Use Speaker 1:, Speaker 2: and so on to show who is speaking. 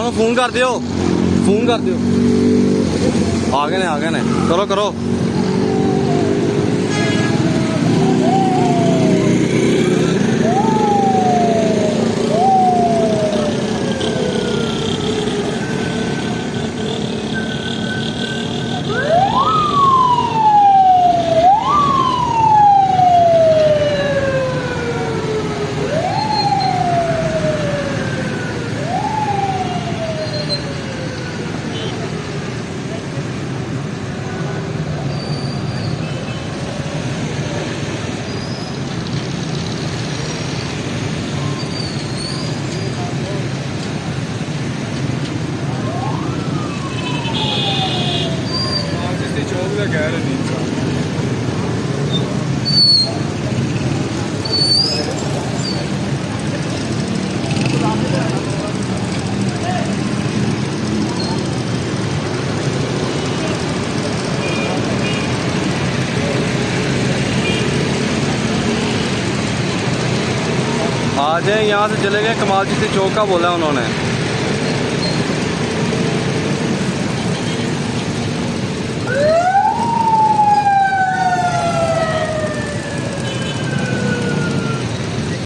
Speaker 1: ਨੂੰ ਫੋਨ ਕਰ ਦਿਓ, ਫੋਨ ਕਰ ਦਿਓ। ਆ ਗਏ ਨੇ, ਕਰੋ ਕਰੋ।
Speaker 2: चौक का कह रहे नहीं
Speaker 1: आ जाए, यहाँ से चले गए। कमाल चिश्ती चौक का बोला उन्होंने।